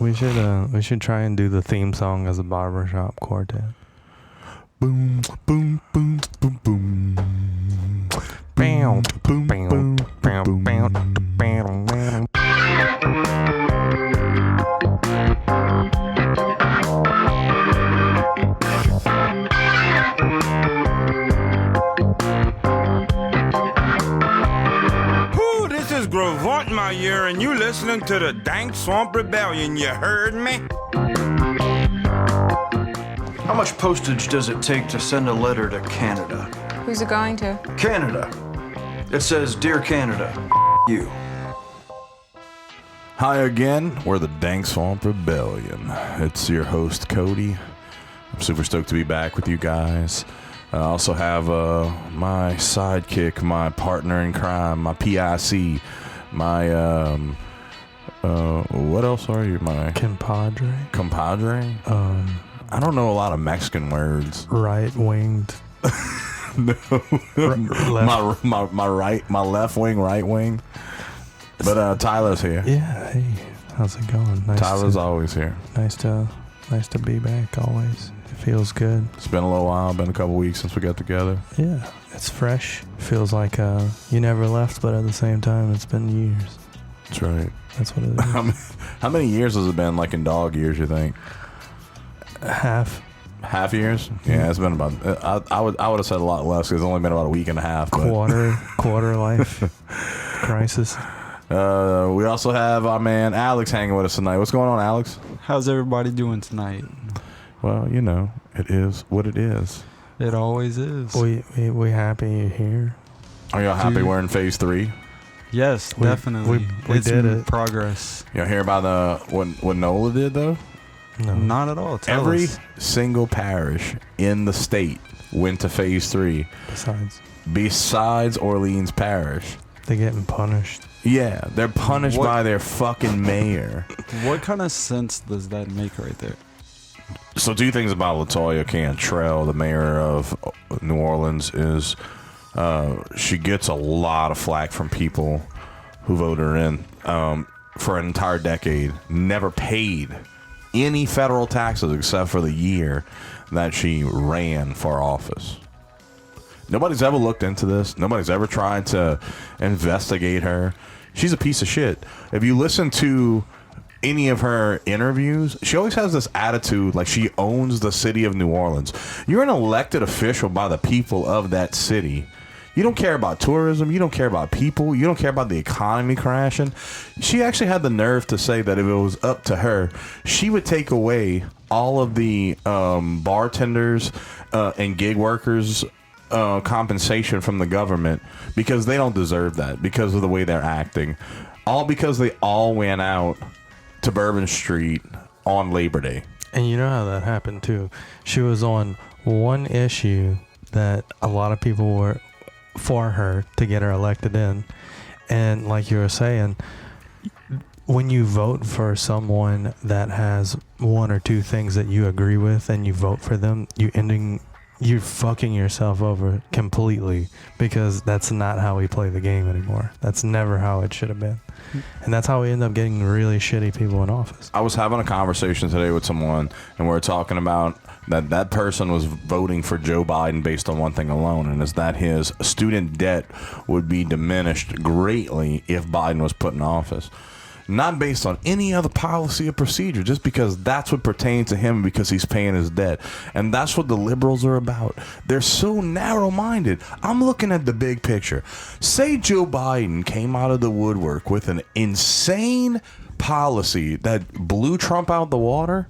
We should try and do the theme song as a barbershop quartet. Boom, boom, boom, boom, boom. Boom, boom, boom, boom, boom, boom. boom. This is Gravon, my year, and you listening to the Dank Swamp Rebellion, you heard me? How much postage does it take to send a letter to Canada? Who's it going to? Canada. It says, Dear Canada, you. Hi again, we're the Dank Swamp Rebellion. It's your host, Cody. I'm super stoked to be back with you guys. I also have my sidekick, my partner in crime, my PIC, my, what else are you? My Compadre? I don't know a lot of Mexican words. Right-winged. No. Left. my left wing, right wing. But Tyler's here. Yeah, hey, how's it going? Tyler's always here. Nice to be back always. It feels good. It's been a little while, been a couple weeks since we got together. Yeah, it's fresh. Feels like you never left, but at the same time, it's been years. That's right. That's what it is. How many years has it been, like in dog years, you think? Half years? Yeah, it's been about, I would have said a lot less, because it's only been about a week and a half. Quarter life crisis. We also have our man Alex hanging with us tonight. What's going on, Alex? How's everybody doing tonight? Well, you know, it is what it is. It always is. We happy you're here. Are y'all happy we're in phase 3? Yes, definitely. We it's did it. Progress. Y'all hear about what NOLA did, though? No. Not at all. Tell Every us. single parish in the state went to phase 3. Besides Orleans Parish. They're getting punished. Yeah, they're punished by their fucking mayor. What kind of sense does that make right there? So 2 things about LaToya Cantrell, the mayor of New Orleans, is she gets a lot of flack from people who voted her in for an entire decade. Never paid any federal taxes except for the year that she ran for office. Nobody's ever looked into this. Nobody's ever tried to investigate her. She's a piece of shit. If you listen to any of her interviews, she always has this attitude like she owns the city of New Orleans. You're an elected official by the people of that city. You don't care about tourism. You don't care about people. You don't care about the economy crashing. She actually had the nerve to say that if it was up to her, she would take away all of the bartenders and gig workers compensation from the government because they don't deserve that because of the way they're acting. All because they all went out to Bourbon Street on Labor Day. And you know how that happened too. She was on one issue that a lot of people were for her to get her elected in. And like you were saying, when you vote for someone that has 1 or 2 things that you agree with and you vote for them, you're fucking yourself over completely because that's not how we play the game anymore. That's never how it should have been. And that's how we end up getting really shitty people in office. I was having a conversation today with someone, and we were talking about that person was voting for Joe Biden based on one thing alone, and is that his student debt would be diminished greatly if Biden was put in office. Not based on any other policy or procedure, just because that's what pertains to him because he's paying his debt. And that's what the liberals are about. They're so narrow-minded. I'm looking at the big picture. Say Joe Biden came out of the woodwork with an insane policy that blew Trump out the water,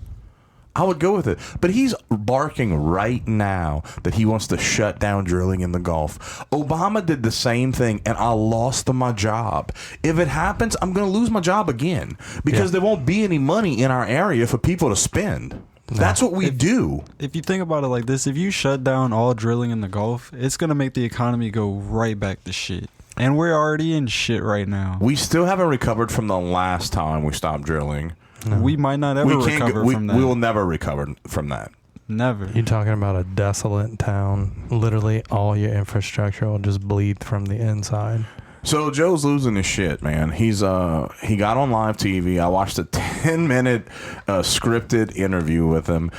I would go with it. But he's barking right now that he wants to shut down drilling in the Gulf. Obama did the same thing, and I lost my job. If it happens, I'm going to lose my job again because there won't be any money in our area for people to spend. That's what we do. If you think about it like this, if you shut down all drilling in the Gulf, it's going to make the economy go right back to shit. And we're already in shit right now. We still haven't recovered from the last time we stopped drilling. No. We might not ever recover from that. We will never recover from that. Never. You're talking about a desolate town. Literally all your infrastructure will just bleed from the inside. So Joe's losing his shit, man. He got on live TV. I watched a 10-minute scripted interview with him.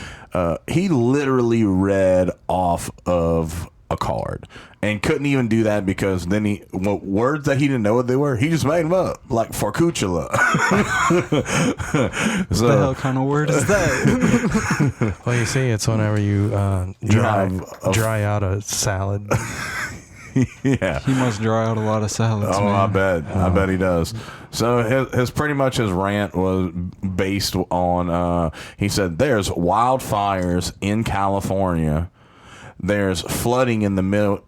He literally read off of a card and couldn't even do that because then words that he didn't know what they were, he just made them up, like forcucula. What the hell kind of word is that? Well, you see, it's whenever you dry out a salad. Yeah, he must dry out a lot of salads. Oh, man. I bet he does. So his pretty much his rant was based on he said there's wildfires in California. There's flooding in the Middle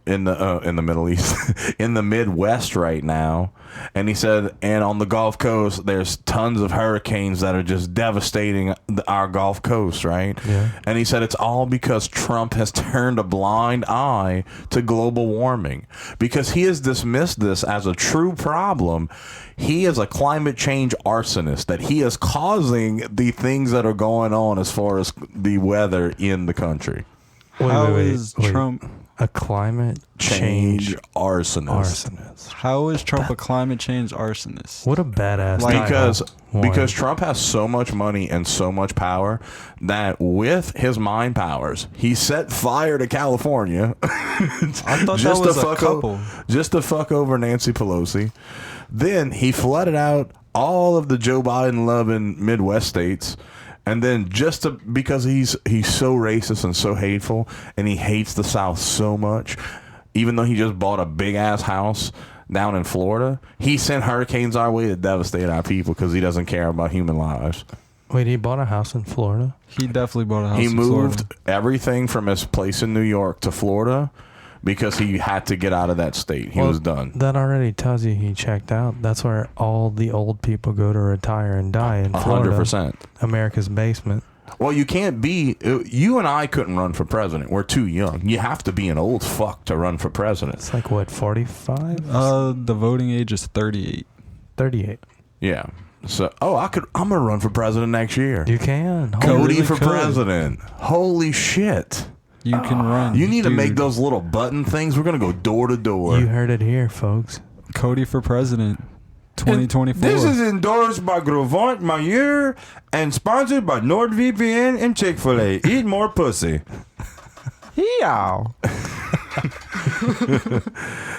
East, in the Midwest right now, and he said, and on the Gulf Coast, there's tons of hurricanes that are just devastating our Gulf Coast, right? Yeah. And he said it's all because Trump has turned a blind eye to global warming, because he has dismissed this as a true problem. He is a climate change arsonist, that he is causing the things that are going on as far as the weather in the country. Wait, Trump a climate change arsonist? How is Trump a climate change arsonist? What a badass! Because Trump has so much money and so much power that with his mind powers, he set fire to California. I thought that was a couple. Just to fuck over Nancy Pelosi. Then he flooded out all of the Joe Biden loving Midwest states. And then because he's so racist and so hateful, and he hates the South so much, even though he just bought a big ass house down in Florida, he sent hurricanes our way to devastate our people because he doesn't care about human lives. Wait, he bought a house in Florida? He definitely bought a house in Florida. He moved everything from his place in New York to Florida because he had to get out of that state. He was done. That already tells you he checked out. That's where all the old people go to retire and die in Florida. 100%. America's basement. Well, you can't be... You and I couldn't run for president. We're too young. You have to be an old fuck to run for president. It's like, what, 45? The voting age is 38. 38. Yeah. So, I'm going to run for president next year. You can. Cody for president. Holy shit. You can run. You need to make those little button things. We're going to go door to door. You heard it here, folks. Cody for president 2024. This is endorsed by Gravon my year and sponsored by NordVPN and Chick-fil-A. Eat more pussy. Yow.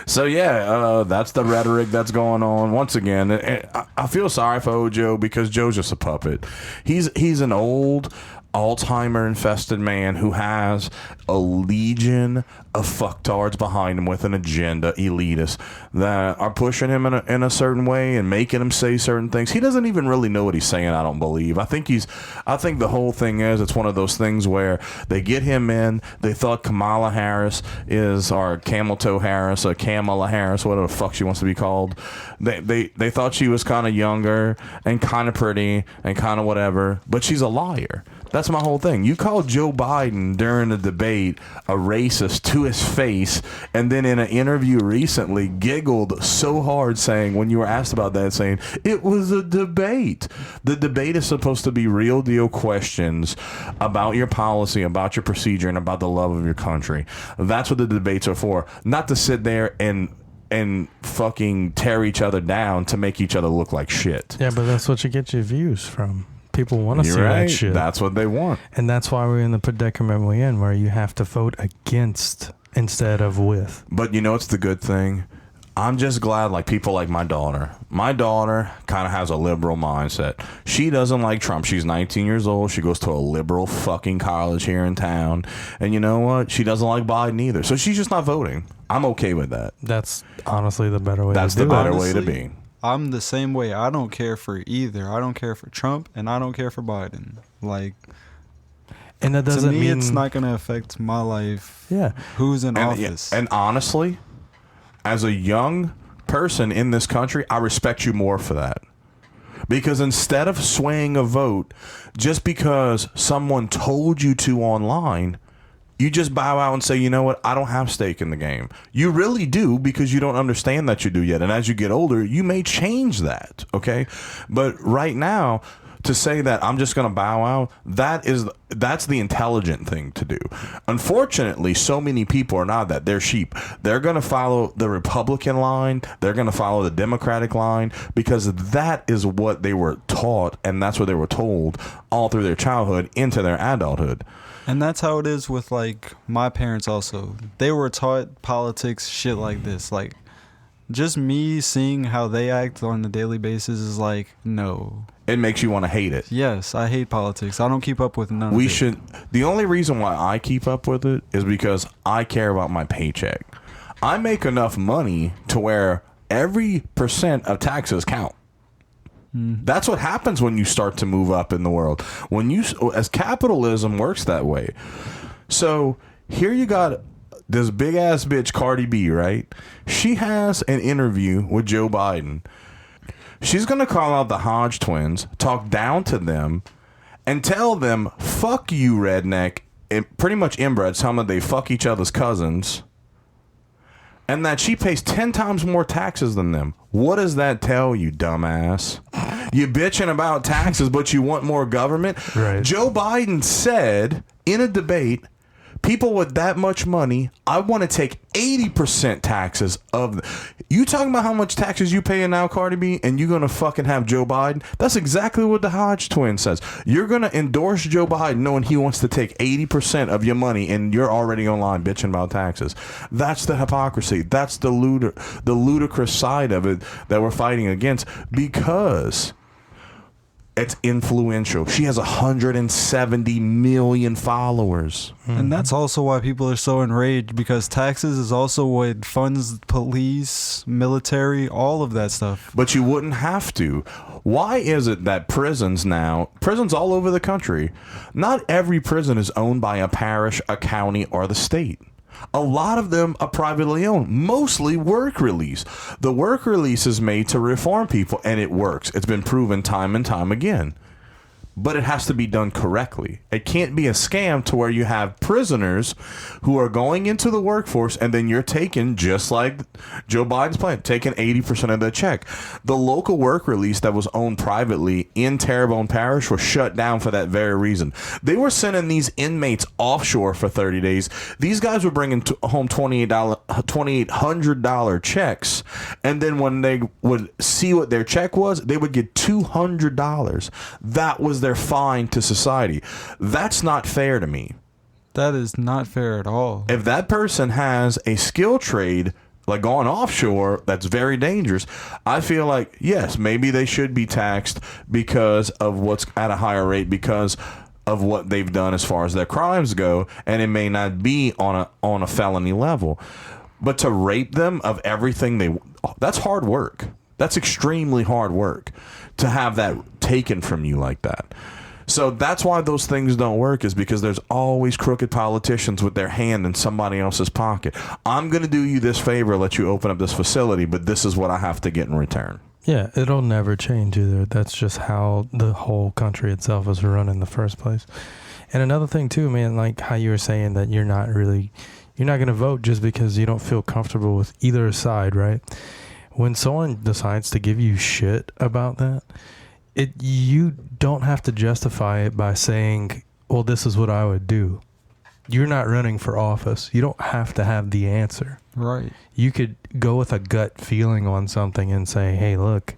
So, yeah, that's the rhetoric that's going on. Once again, I feel sorry for Ojo because Joe's just a puppet. He's an old... Alzheimer infested man who has a legion of fucktards behind him with an agenda, elitists that are pushing him in a certain way and making him say certain things. He doesn't even really know what he's saying, I don't believe. I think the whole thing is, it's one of those things where they get him in, they thought Kamala Harris or Camel Toe Harris or Kamala Harris, whatever the fuck she wants to be called. They thought she was kind of younger and kind of pretty and kind of whatever, but she's a liar. That's my whole thing. You called Joe Biden during the debate a racist to his face, and then in an interview recently giggled so hard saying, when you were asked about that, saying, it was a debate. The debate is supposed to be real deal questions about your policy, about your procedure, and about the love of your country. That's what the debates are for. Not to sit there and fucking tear each other down to make each other look like shit. Yeah, but that's what you get your views from. People want to see that shit. That's what they want. And that's why we're in the predicament we're in, where you have to vote against instead of with. But you know what's the good thing? I'm just glad, like, people like my daughter. My daughter kind of has a liberal mindset. She doesn't like Trump. She's 19 years old. She goes to a liberal fucking college here in town. And you know what? She doesn't like Biden either. So she's just not voting. I'm okay with that. That's honestly the better way That's to do it. That's the better way to be. I'm the same way. I don't care for either. I don't care for Trump, and I don't care for Biden. Like, and that doesn't to me, mean it's not going to affect my life. Yeah, who's in office? And honestly, as a young person in this country, I respect you more for that. Because instead of swaying a vote just because someone told you to online, you just bow out and say, you know what, I don't have stake in the game. You really do, because you don't understand that you do yet. And as you get older, you may change that, okay? But right now, to say that I'm just going to bow out, that's the intelligent thing to do. Unfortunately, so many people are not that. They're sheep. They're going to follow the Republican line. They're going to follow the Democratic line because that is what they were taught, and that's what they were told all through their childhood into their adulthood. And that's how it is with, like, my parents also. They were taught politics, shit like this. Like, just me seeing how they act on a daily basis is like, no. It makes you want to hate it. Yes, I hate politics. I don't keep up with none of it. The only reason why I keep up with it is because I care about my paycheck. I make enough money to where every % of taxes count. That's what happens when you start to move up in the world. As capitalism works that way. So here you got this big ass bitch Cardi B, right? She has an interview with Joe Biden. She's going to call out the Hodge twins, talk down to them, and tell them, fuck you, redneck, and pretty much inbred, tell them they fuck each other's cousins, and that she pays 10 times more taxes than them. What does that tell you, dumbass? You bitching about taxes, but you want more government? Right. Joe Biden said in a debate, people with that much money, I want to take 80% taxes of... You talking about how much taxes you paying now, Cardi B, and you're going to fucking have Joe Biden? That's exactly what the Hodge twin says. You're going to endorse Joe Biden knowing he wants to take 80% of your money, and you're already online bitching about taxes. That's the hypocrisy. That's the ludicrous side of it that we're fighting against, because... it's influential. She has 170 million followers. And that's also why people are so enraged, because taxes is also what funds police, military, all of that stuff. But you wouldn't have to. Why is it that prisons all over the country, not every prison is owned by a parish, a county, or the state? A lot of them are privately owned, mostly work release. The work release is made to reform people, and it works. It's been proven time and time again. But it has to be done correctly. It can't be a scam to where you have prisoners who are going into the workforce, and then you're taking, just like Joe Biden's plan, taking 80% of their check. The local work release that was owned privately in Terrebonne Parish was shut down for that very reason. They were sending these inmates offshore for 30 days. These guys were bringing home $2,800 checks, and then when they would see what their check was, they would get $200. That was their fine to society. That's not fair to me. That is not fair at all. If that person has a skill trade, like going offshore, that's very dangerous. I feel like, yes, maybe they should be taxed because of what's at a higher rate, because of what they've done as far as their crimes go, and it may not be on a felony level. But to rape them of everything that's hard work. That's extremely hard work to have that taken from you like that. So that's why those things don't work, is because there's always crooked politicians with their hand in somebody else's pocket. I'm going to do you this favor, let you open up this facility, but this is what I have to get in return. Yeah, it'll never change either. That's just how the whole country itself is run in the first place. And another thing too, man, like how you were saying that you're not going to vote just because you don't feel comfortable with either side, right? When someone decides to give you shit about that, you don't have to justify it by saying, well, this is what I would do. You're not running for office. You don't have to have the answer. Right. You could go with a gut feeling on something and say, hey, look,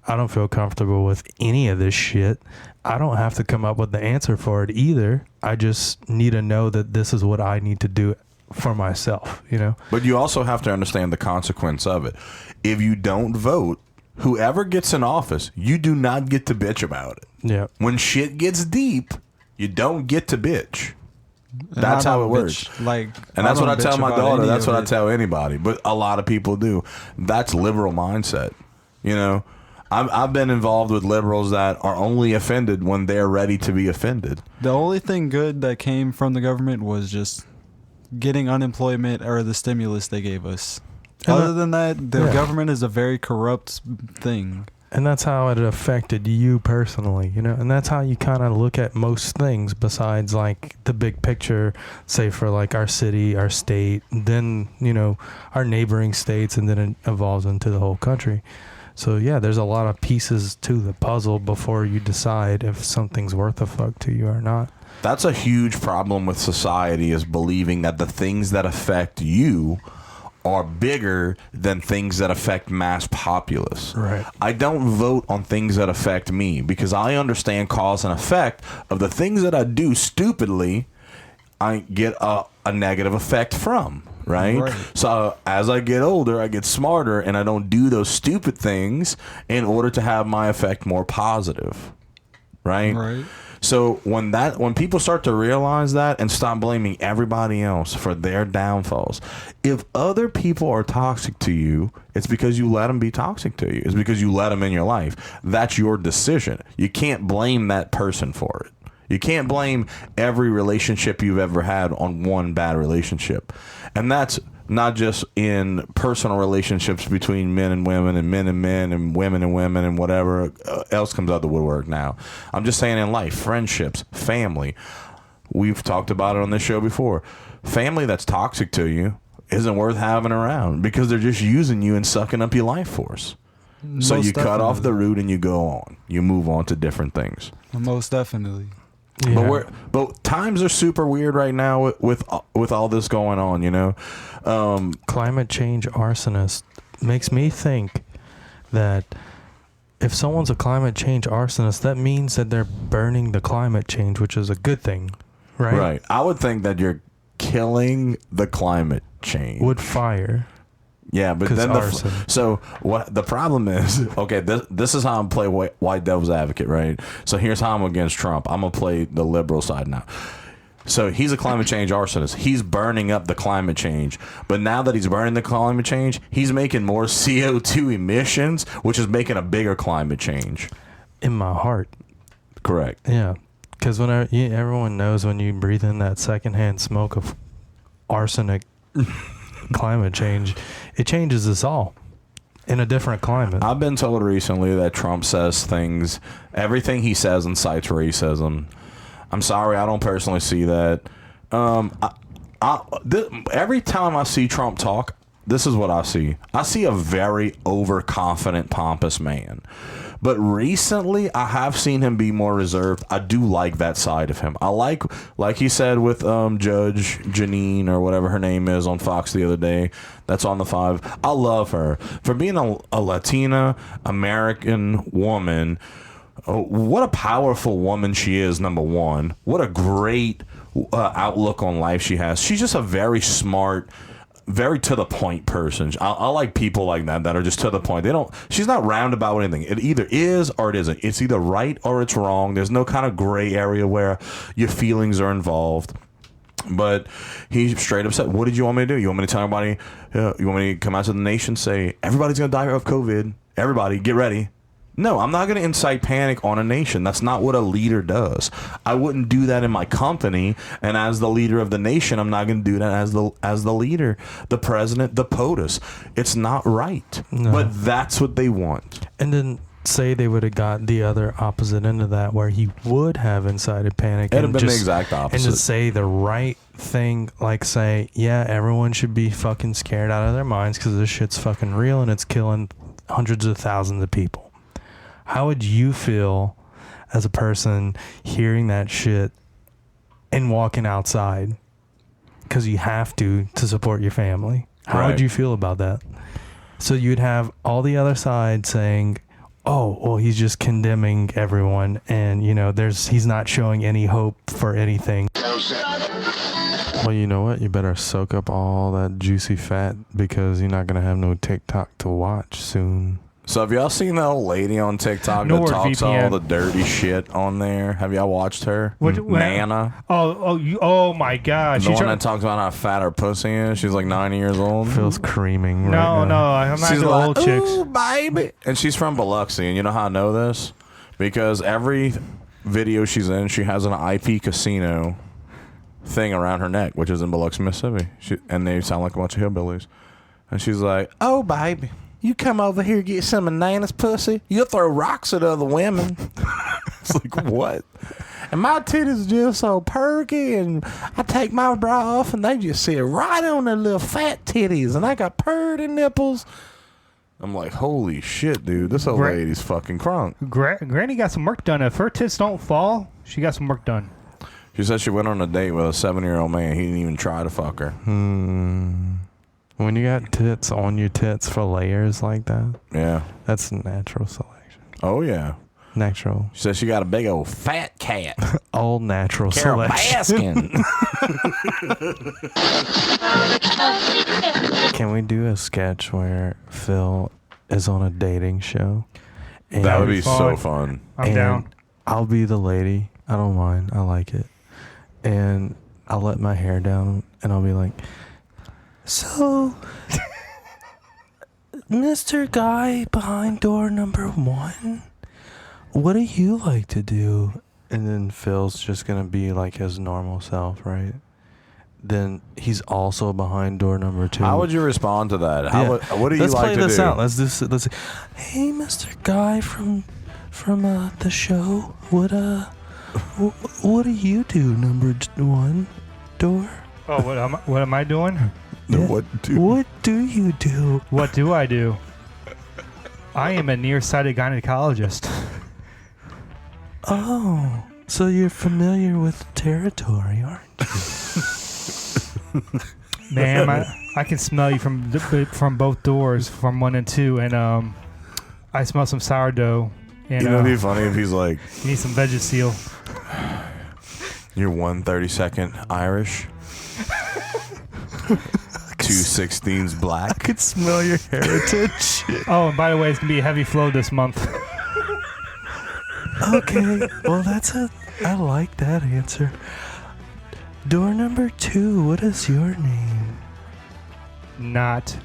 I don't feel comfortable with any of this shit. I don't have to come up with the answer for it either. I just need to know that this is what I need to do for myself, you know? But you also have to understand the consequence of it. If you don't vote, whoever gets in office, you do not get to bitch about it. Yeah. When shit gets deep, you don't get to bitch. That's how it works. And that's what I tell my daughter. That's what I tell anybody. But a lot of people do. That's liberal mindset. You know, I've been involved with liberals that are only offended when they're ready to be offended. The only thing good that came from the government was just getting unemployment or the stimulus they gave us. Other than that, the government is a very corrupt thing. And that's how it affected you personally, you know? And that's how you kind of look at most things besides, like, the big picture, say, for, like, our city, our state, then, you know, our neighboring states, and then it evolves into the whole country. So yeah, there's a lot of pieces to the puzzle before you decide if something's worth a fuck to you or not. That's a huge problem with society, is believing that the things that affect you are bigger than things that affect mass populace. Right. I don't vote on things that affect me because I understand cause and effect of the things that I do stupidly. I get a negative effect from, right? So as I get older, I get smarter, and I don't do those stupid things in order to have my effect more positive, right? So when people start to realize that and stop blaming everybody else for their downfalls, if other people are toxic to you, it's because you let them be toxic to you. It's because you let them in your life. That's your decision. You can't blame that person for it. You can't blame every relationship you've ever had on one bad relationship. And that's not just in personal relationships between men and women and men and women and whatever else comes out of the woodwork now. I'm just saying in life, friendships, family. We've talked about it on this show before. Family that's toxic to you isn't worth having around because they're just using you and sucking up your life force. So you cut off the root and you go on. You move on to different things. Most definitely. Yeah. But times are super weird right now with all this going on, you know. Climate change arsonist makes me think that if someone's a climate change arsonist, that means that they're burning the climate change, which is a good thing, right? Right. I would think that you're killing the climate change with fire. Yeah, but then so what the problem is? Okay, this is how I'm play white devil's advocate, right? So here's how I'm against Trump. I'm gonna play the liberal side now. So he's a climate change arsonist. He's burning up the climate change. But now that he's burning the climate change, he's making more CO2 emissions, which is making a bigger climate change. In my heart. Correct. Yeah, because everyone knows when you breathe in that secondhand smoke of arsenic. Climate change, it changes us all in a different climate. I've been told recently that Trump says things, everything he says incites racism. I'm sorry, I don't personally see that. Every time I see Trump talk, this is what I see. I see a very overconfident, pompous man. But recently, I have seen him be more reserved. I do like that side of him. I like he said with Judge Janine or whatever her name is on Fox the other day. That's on the 5. I love her for being a Latina American woman. What a powerful woman she is. Number one, what a great outlook on life she has. She's just a very smart, very to the point person. I like people like that are just to the point. She's not roundabout with anything. It either is or it isn't. It's either right or it's wrong. There's no kind of gray area where your feelings are involved. But he straight up said, what did you want me to do? You want me to tell everybody, you want me to come out to the nation, say, everybody's going to die of COVID. Everybody, get ready. No, I'm not going to incite panic on a nation. That's not what a leader does. I wouldn't do that in my company, and as the leader of the nation, I'm not going to do that as the leader, the president, the POTUS. It's not right. No. But that's what they want. And then say they would have got the other opposite end of that, where he would have incited panic. It'd have been the exact opposite. And just say the right thing, like say, yeah, everyone should be fucking scared out of their minds because this shit's fucking real and it's killing hundreds of thousands of people. How would you feel as a person hearing that shit and walking outside because you have to support your family? How would you feel about that? So you'd have all the other side saying, oh, well, he's just condemning everyone and, he's not showing any hope for anything. Well, you know what? You better soak up all that juicy fat because you're not going to have no TikTok to watch soon. So have y'all seen that old lady on TikTok that talks all the dirty shit on there? Have y'all watched her? Nana? Oh my God. The one that talks about how fat her pussy is. She's like 90 years old. Feels creaming right now. No, I'm not she's into like, old chicks. Ooh, baby. And she's from Biloxi. And you know how I know this? Because every video she's in, she has an IP casino thing around her neck, which is in Biloxi, Mississippi. And they sound like a bunch of hillbillies. And she's like, oh, baby. You come over here get some of Nana's pussy, you'll throw rocks at other women. It's like, what? And my titties just so perky, and I take my bra off, and they just sit right on their little fat titties, and I got purty nipples. I'm like, holy shit, dude. This old lady's fucking crunk. Granny got some work done. If her tits don't fall, she got some work done. She said she went on a date with a 7-year-old man. He didn't even try to fuck her. When you got tits on your tits for layers like that, Yeah. that's natural selection. Oh, yeah. Natural. She said she got a big old fat cat. All natural Carol selection. Baskin. Can we do a sketch where Phil is on a dating show? And That would be so fun. I'm down. I'll be the lady. I don't mind. I like it. And I'll let my hair down and I'll be like, so, Mr. Guy behind door number 1, what do you like to do? And then Phil's just going to be like his normal self, right? Then he's also behind door number 2. How would you respond to that? What do you Let's like to do? play this out. Let's do. Let's. Hey, Mr. Guy from the show. What do you do? Number 1 door. Oh, what am I doing? Yeah. What do you do? What do I do? I am a nearsighted gynecologist. Oh, so you're familiar with the territory, aren't you? Ma'am, I can smell you from both doors, from 1 and 2, and I smell some sourdough. And, You know, it'd be funny if he's like, you need some veggie seal. you're 1/32 Irish. 2/16 I black. could smell your heritage. Oh, and by the way, it's gonna be a heavy flow this month. Okay, well I like that answer. Door number 2, what is your name? Not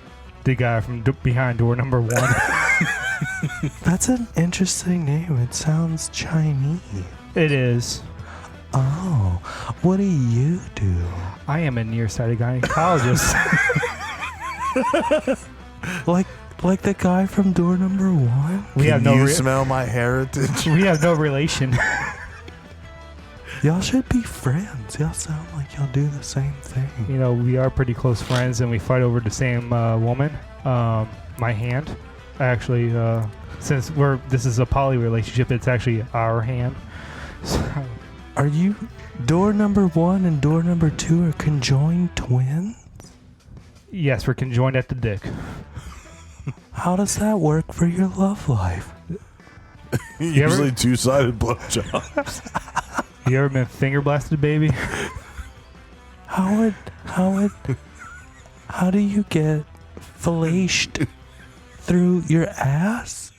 the guy from behind door number 1. That's an interesting name. It sounds Chinese. It is. Oh, what do you do? I am a nearsighted gynecologist. Like the guy from door number 1? We have Can no you smell my heritage? we have no relation. Y'all should be friends. Y'all sound like y'all do the same thing. You know, we are pretty close friends, and we fight over the same woman. My hand, actually, since this is a poly relationship, it's actually our hand. So, Are you door number 1 and door number 2 are conjoined twins? yes, we're conjoined at the dick. How does that work for your love life? Usually 2-sided blowjobs. You ever been finger blasted, baby? How do you get fellaced through your ass?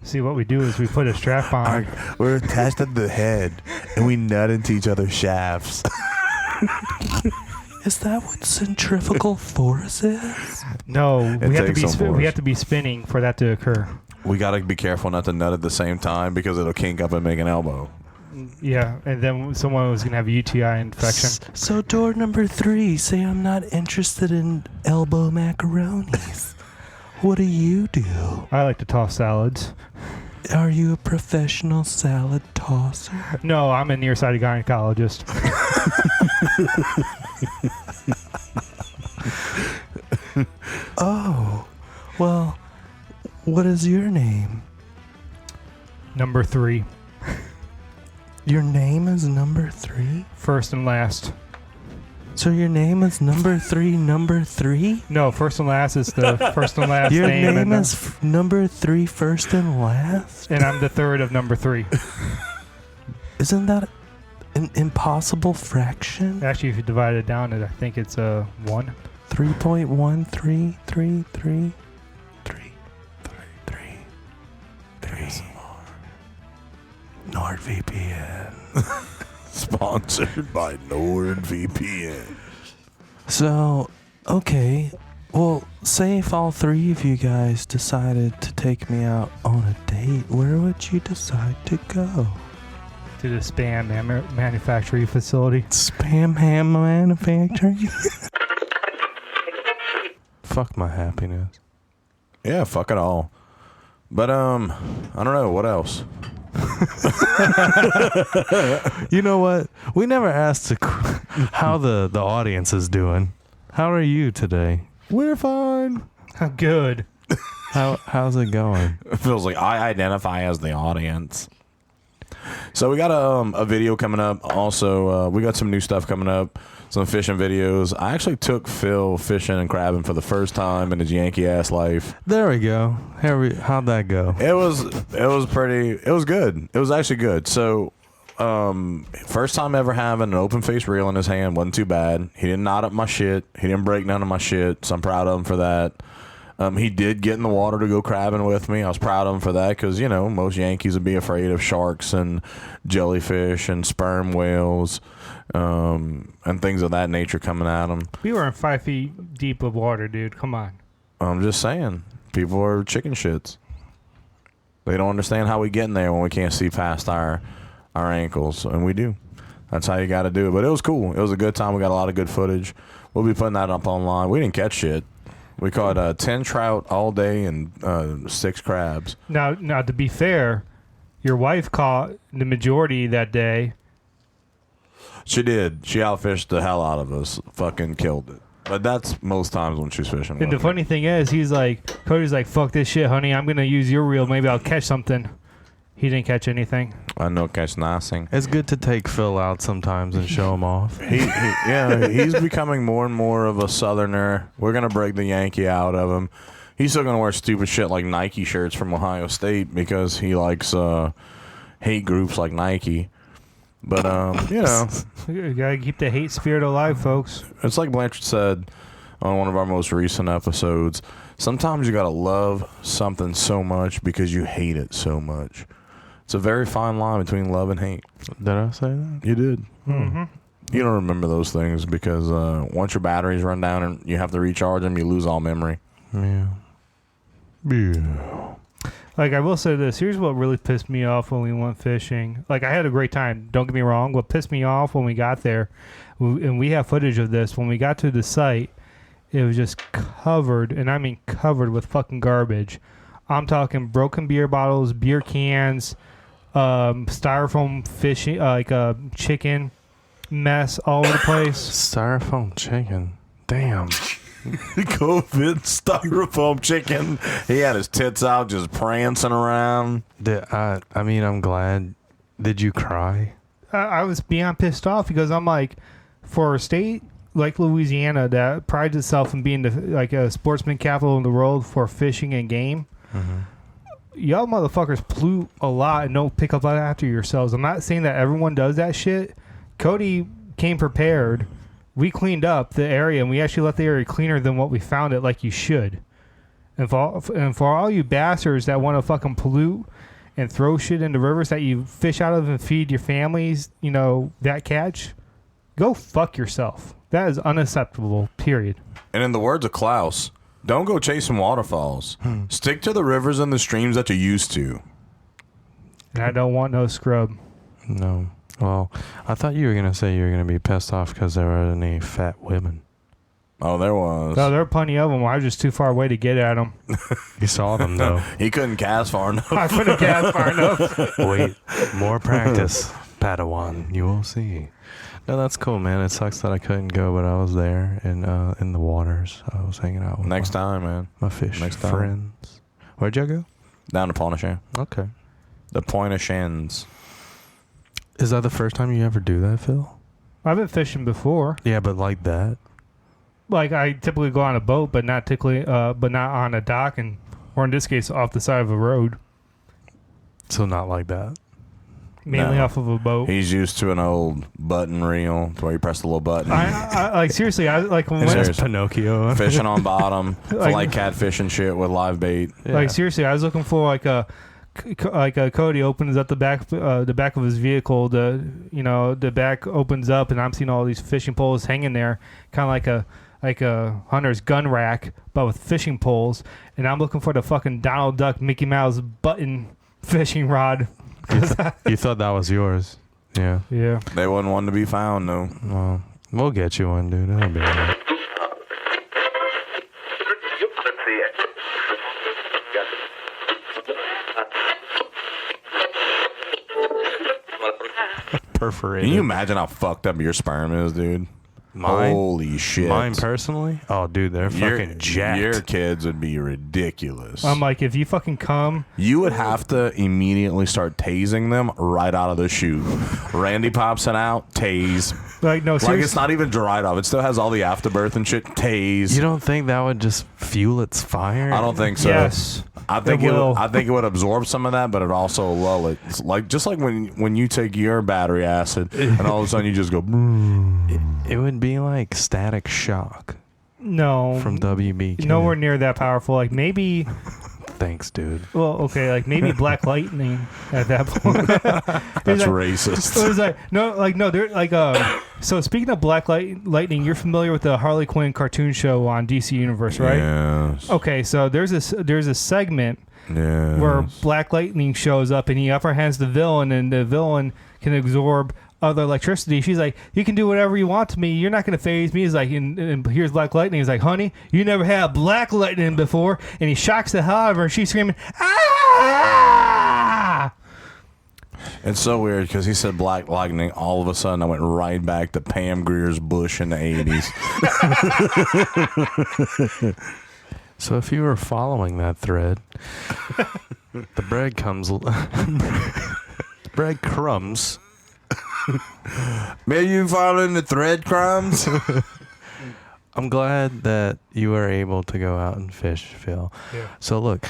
See, what we do is we put a strap on. We're attached at the head, and we nut into each other's shafts. Is that what centrifugal force is? No, we have to takes be some force. we have to be spinning for that to occur. We gotta be careful not to nut at the same time because it'll kink up and make an elbow. Yeah, and then someone was gonna have a UTI infection. So door number 3, say I'm not interested in elbow macaronis. What do you do? I like to toss salads. Are you a professional salad tosser? No, I'm a nearsighted gynecologist. Oh, well, what is your name? Number 3, Your name is number 3? first and last. So your name is number 3, number 3? No, first and last is the first and last Your name. name and, is number 3, first and last? and I'm the third of number 3. Isn't that an impossible fraction? Actually, if you divide it down, I think it's 1. 3.133333. NordVPN. Sponsored by NordVPN. So, okay. Well, say if all 3 of you guys decided to take me out on a date, where would you decide to go? To the Spam manufacturing facility. Spam ham manufacturing? Fuck my happiness. Yeah, fuck it all. But I don't know what else. You know what? We never asked how the audience is doing. How are you today? We're fine. Good. How's it going? It feels like I identify as the audience. So we got a video coming up. Also, we got some new stuff coming up. Some fishing videos. I actually took Phil fishing and crabbing for the first time in his Yankee ass life. There we go. How'd that go? It was good. It was actually good. So, first time ever having an open face reel in his hand. Wasn't too bad. He didn't knot up my shit. He didn't break none of my shit. So I'm proud of him for that. He did get in the water to go crabbing with me. I was proud of him for that because, you know, most Yankees would be afraid of sharks and jellyfish and sperm whales and things of that nature coming at them. We were in 5 feet deep of water, dude. Come on. I'm just saying. People are chicken shits. They don't understand how we get in there when we can't see past our ankles, and we do. That's how you got to do it. But it was cool. It was a good time. We got a lot of good footage. We'll be putting that up online. We didn't catch shit. We caught 10 trout all day and 6 crabs. Now, to be fair, your wife caught the majority that day. She did. She outfished the hell out of us. Fucking killed it. But that's most times when she's fishing. And the funny thing is, Cody's like, fuck this shit, honey. I'm going to use your reel. Maybe I'll catch something. He didn't catch anything. I know catch nothing. It's good to take Phil out sometimes and show him off. He's becoming more and more of a southerner. We're going to break the Yankee out of him. He's still going to wear stupid shit like Nike shirts from Ohio State because he likes hate groups like Nike. But, you know. You got to keep the hate spirit alive, folks. It's like Blanchard said on one of our most recent episodes. Sometimes you got to love something so much because you hate it so much. It's a very fine line between love and hate. Did I say that? You did. Mm-hmm. You don't remember those things because once your batteries run down and you have to recharge them, you lose all memory. Yeah. Yeah. Like, I will say this. Here's what really pissed me off when we went fishing. Like, I had a great time. Don't get me wrong. What pissed me off when we got there, and we have footage of this, when we got to the site, it was just covered, and I mean covered with fucking garbage. I'm talking broken beer bottles, beer cans, styrofoam fishing, chicken mess all over the place. Styrofoam chicken. Damn. COVID styrofoam chicken. He had his tits out just prancing around. I'm glad. Did you cry? I was beyond pissed off because I'm like, for a state like Louisiana that prides itself in being a sportsman capital in the world for fishing and game, y'all motherfuckers pollute a lot and don't pick up after yourselves. I'm not saying that everyone does that shit. Cody came prepared. We cleaned up the area, and we actually left the area cleaner than what we found it, like you should. And for all you bastards that want to fucking pollute and throw shit into rivers that you fish out of and feed your families, you know, that catch, go fuck yourself. That is unacceptable, period. And in the words of Klaus, don't go chasing waterfalls. Stick to the rivers and the streams that you used to. And I don't want no scrub. No. Well, I thought you were going to say you were going to be pissed off because there were any fat women. Oh, there was. No, there were plenty of them. I was just too far away to get at them. You saw them, though. He couldn't cast far enough. I couldn't cast far enough. Wait, more practice, Padawan. You will see. No, that's cool, man. It sucks that I couldn't go, but I was there in the waters. I was hanging out with Next time, man. My fish Next time. friends. Where'd you go? Down to Pointe-à-Cher. Okay. The Pointe-à-Chens. Is that the first time you ever do that, Phil? I've been fishing before. Yeah, but like that? Like, I typically go on a boat, but not on a dock, or in this case, off the side of a road. So not like that? Mainly No. off of a boat. He's used to an old button reel where you press the little button. I like, seriously, I like when Serious. It's Pinocchio. Fishing on bottom for Like- like catfish and shit with live bait. Yeah. Like, seriously, I was looking for like a Cody opens up the back of his vehicle. The back opens up, and I'm seeing all these fishing poles hanging there, kind of like a hunter's gun rack, but with fishing poles. And I'm looking for the fucking Donald Duck, Mickey Mouse button fishing rod. You thought that was yours. Yeah. Yeah. They wasn't one to be found, though. Well, we'll get you one, dude. It'll be all right. Can Perforated. you imagine how fucked up your sperm is, dude? Holy shit. Mine personally? Oh, dude, they're fucking jacked. Your kids would be ridiculous. I'm like, if you fucking come, You would have to immediately start tasing them right out of the chute. Randy pops it out, tase. like, no, Like seriously. it's not even dried off. It still has all the afterbirth and shit. Tase. You don't think that would just fuel its fire? I don't think so. Yes. I think It it will. would, I think it would absorb some of that, but it also lull it. It's like just like when you take your battery acid and all of a sudden you just go. It would be like Static Shock No. from WB. Nowhere near that powerful. Like, maybe. Thanks, dude. Well, okay, like maybe Black Lightning at that point. That's racist. It was like no, they're like So speaking of Black Lightning, you're familiar with the Harley Quinn cartoon show on DC Universe, right? Yes. Okay, so there's a segment Yes. where Black Lightning shows up and he upper hands the villain, and the villain can absorb other electricity. She's like, you can do whatever you want to me. You're not going to phase me. He's like, and here's Black Lightning. He's like, honey, you never had Black Lightning before. And he shocks the hell out of her. And she's screaming, ah! It's so weird because he said Black Lightning. All of a sudden, I went right back to Pam Greer's Bush in the 80s. So if you were following that thread, the bread comes, bread crumbs. Man, you following the thread, Crumbs? I'm glad that you were able to go out and fish, Phil. Yeah. So look,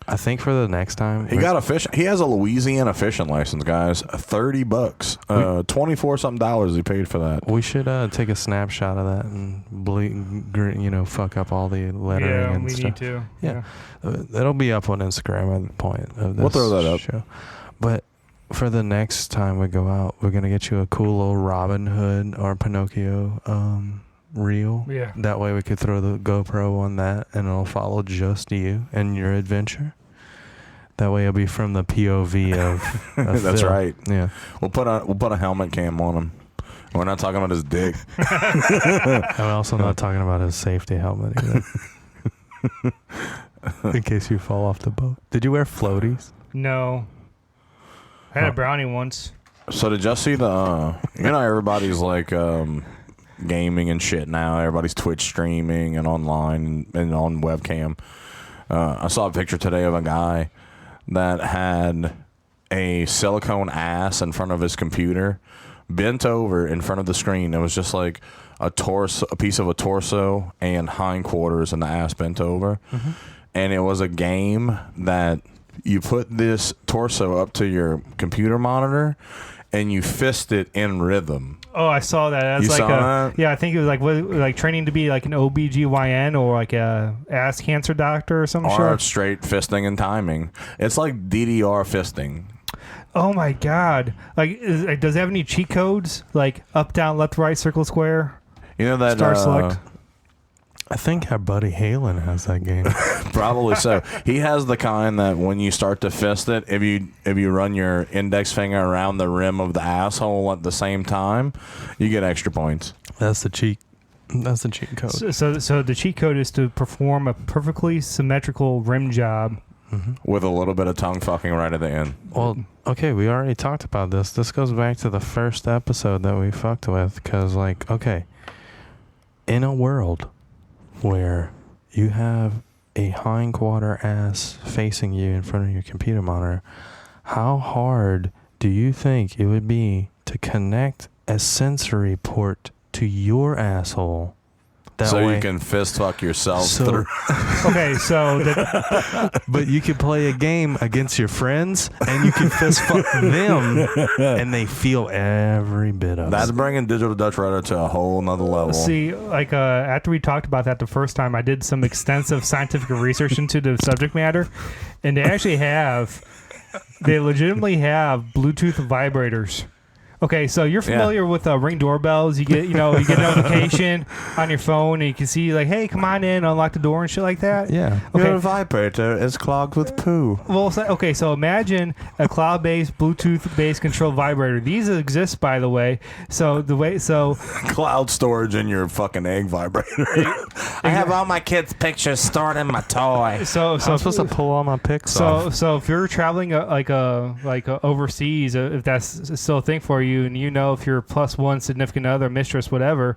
I think for the next time, He got a fish. He has a Louisiana fishing license, guys. $30. 24 something dollars he paid for that. we should take a snapshot of that and fuck up all the lettering Yeah, and we stuff. need to. Yeah. It'll be up on Instagram at the point of this We'll throw that up. show. But for the next time we go out, we're going to get you a cool little Robin Hood or Pinocchio reel. Yeah. That way we could throw the GoPro on that and it'll follow just you and your adventure. That way it'll be from the POV of That's Phil. right. Yeah. We'll put a helmet cam on him. We're not talking about his dick. I'm also not talking about his safety helmet either. In case you fall off the boat. Did you wear floaties? No. I had a brownie once. So did y'all see the? Everybody's like gaming and shit now. Everybody's Twitch streaming and online and on webcam. I saw a picture today of a guy that had a silicone ass in front of his computer, bent over in front of the screen. It was just like a piece of a torso and hindquarters, and the ass bent over. Mm-hmm. And it was a game that you put this torso up to your computer monitor and you fist it in rhythm. Oh, I saw that. That's You like saw that? Yeah, I think it was like training to be like an OBGYN or like a ass cancer doctor or some Or shit. straight fisting and timing. It's like DDR fisting. Oh my god! Does it have any cheat codes? Like up, down, left, right, circle, square, You know that star select. I think our buddy Halen has that game. Probably so. He has the kind that when you start to fist it, if you run your index finger around the rim of the asshole at the same time, you get extra points. That's the cheat code. So the cheat code is to perform a perfectly symmetrical rim job. With a little bit of tongue fucking right at the end. Well, okay, we already talked about this. This goes back to the first episode that we fucked with, because, in a world where you have a hindquarter ass facing you in front of your computer monitor, how hard do you think it would be to connect a sensory port to your asshole? That way, you can fist fuck yourself through. Okay, so but you could play a game against your friends and you can fist fuck them and they feel every bit of That's it. bringing Digital Dutch Rudder to a whole nother level. see, after we talked about that the first time, I did some extensive scientific research into the subject matter, and they legitimately have Bluetooth vibrators. Okay, so you're familiar with Ring doorbells. You get notification on your phone, and you can see like, hey, come on in, unlock the door and shit like that. Yeah. Okay. Your vibrator is clogged with poo. Well, so imagine a cloud-based, Bluetooth-based control vibrator. These exist, by the way. Cloud storage in your fucking egg vibrator. I have all my kids' pictures stored in my toy. So I'm supposed to pull all my pics off. So if you're traveling overseas, if that's still a thing for you, you, and you know if you're +1 significant other, mistress, whatever,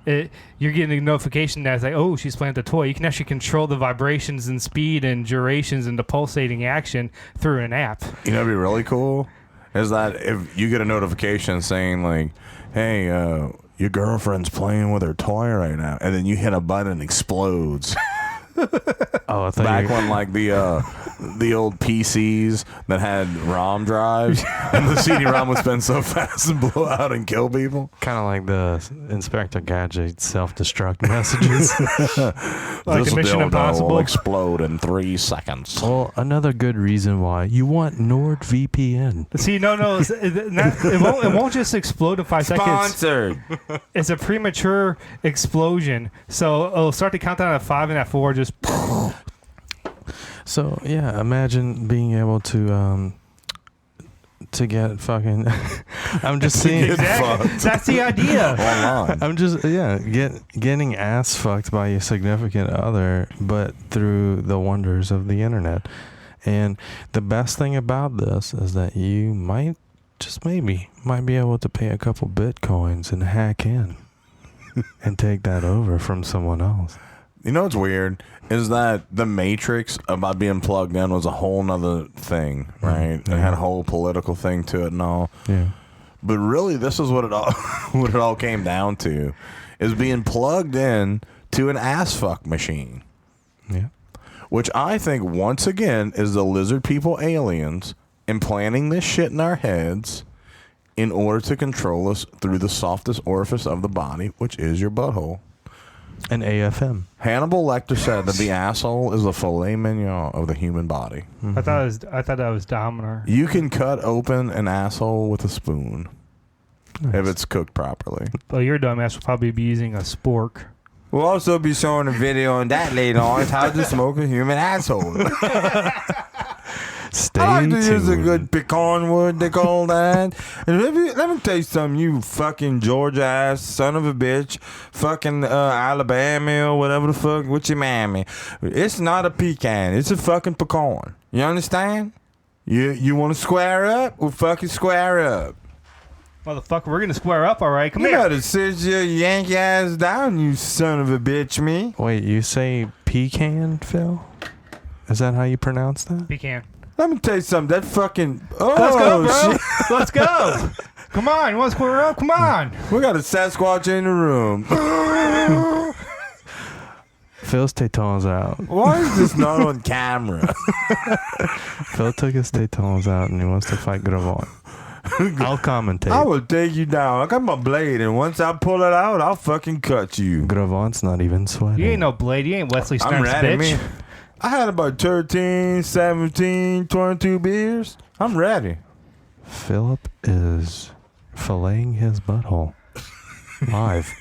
you're getting a notification that's like, oh, she's playing with the toy. You can actually control the vibrations and speed and durations and the pulsating action through an app. You know, what'd be really cool is that if you get a notification saying like, hey, your girlfriend's playing with her toy right now, and then you hit a button and it explodes. Oh, I thought Back when like the old PCs that had ROM drives and the CD-ROM would spin so fast and blow out and kill people. kind of like the Inspector Gadget self-destruct messages. Like This the Mission dildo Impossible. will explode in 3 seconds. Well, another good reason why you want NordVPN. See, no, it won't just explode in 5 seconds. Sponsored. It's a premature explosion. So it'll start to count down at 5 and at 4, just So yeah, imagine being able to get fucking. I'm just seeing. exactly. That's the idea. Online. I'm just getting ass fucked by your significant other, but through the wonders of the internet. And the best thing about this is that you might be able to pay a couple bitcoins and hack in and take that over from someone else. You know what's weird is that the Matrix about being plugged in was a whole nother thing, right? It had a whole political thing to it and all. Yeah. But really, this is what it all what it all came down to, is being plugged in to an ass fuck machine. Yeah. Which I think once again is the lizard people aliens implanting this shit in our heads in order to control us through the softest orifice of the body, which is your butthole. An AFM. Hannibal Lecter said that the asshole is the filet mignon of the human body. I thought that was Dominer. You can cut open an asshole with a spoon if it's cooked properly. Well, your dumbass will probably be using a spork. We'll also be showing a video on that later on. It's how to smoke a human asshole. Stay I like to tuned. use a good pecan wood, they call that. And let me tell you something, you fucking Georgia ass son of a bitch, fucking Alabama or whatever the fuck, what's your mammy? It's not a pecan, it's a fucking pecan. You understand? You want to square up? We'll fucking square up. Motherfucker, we're gonna square up, all right? Come You here. better sit your Yankee ass down, you son of a bitch, me. Wait, you say pecan, Phil? Is that how you pronounce that? Pecan. Let me tell you something, that fucking... Oh, Let's go, bro. shit. Let's go. Come on, you want to square up? Come on. We got a Sasquatch in the room. Phil's tétons out. Why is this not on camera? Phil took his tétons out and he wants to fight Gravon. I'll commentate. I will take you down. I got my blade, and once I pull it out, I'll fucking cut you. Gravon's not even sweating. You ain't no blade. You ain't Wesley I'm Snipes, ready, bitch. man. I had about 13, 17, 22 beers. I'm ready. Philip is filleting his butthole live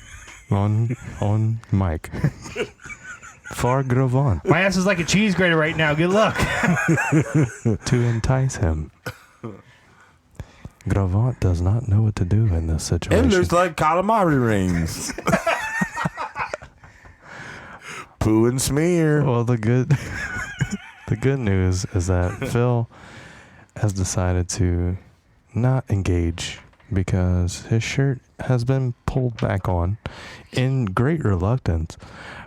on mic for Gravon My ass is like a cheese grater right now. Good luck. to entice him. Gravon does not know what to do in this It situation. looks like calamari rings. Poo and smear. Well, the good news is that Phil has decided to not engage because his shirt has been pulled back on in great reluctance,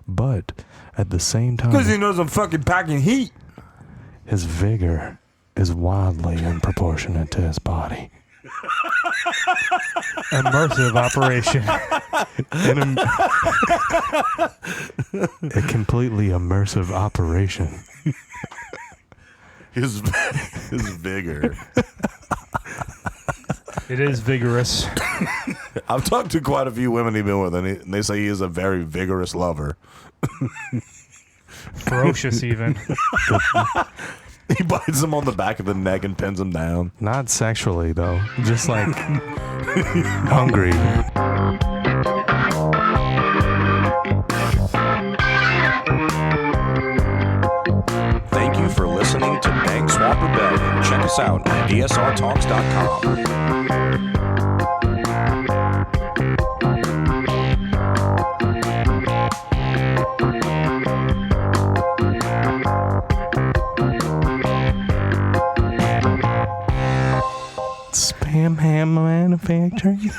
but at the same Because he time, knows I'm fucking packing heat. his vigor is wildly unproportionate to his body. Immersive operation. A completely immersive operation. His vigor. It is vigorous. I've talked to quite a few women he's been with, and they say he is a very vigorous lover. Ferocious, even. He bites them on the back of the neck and pins them down. Not sexually, though. Just like hungry. Thank you for listening to Dang Swamp Rebellion. Check us out at dsrtalks.com. Spam ham man a factory.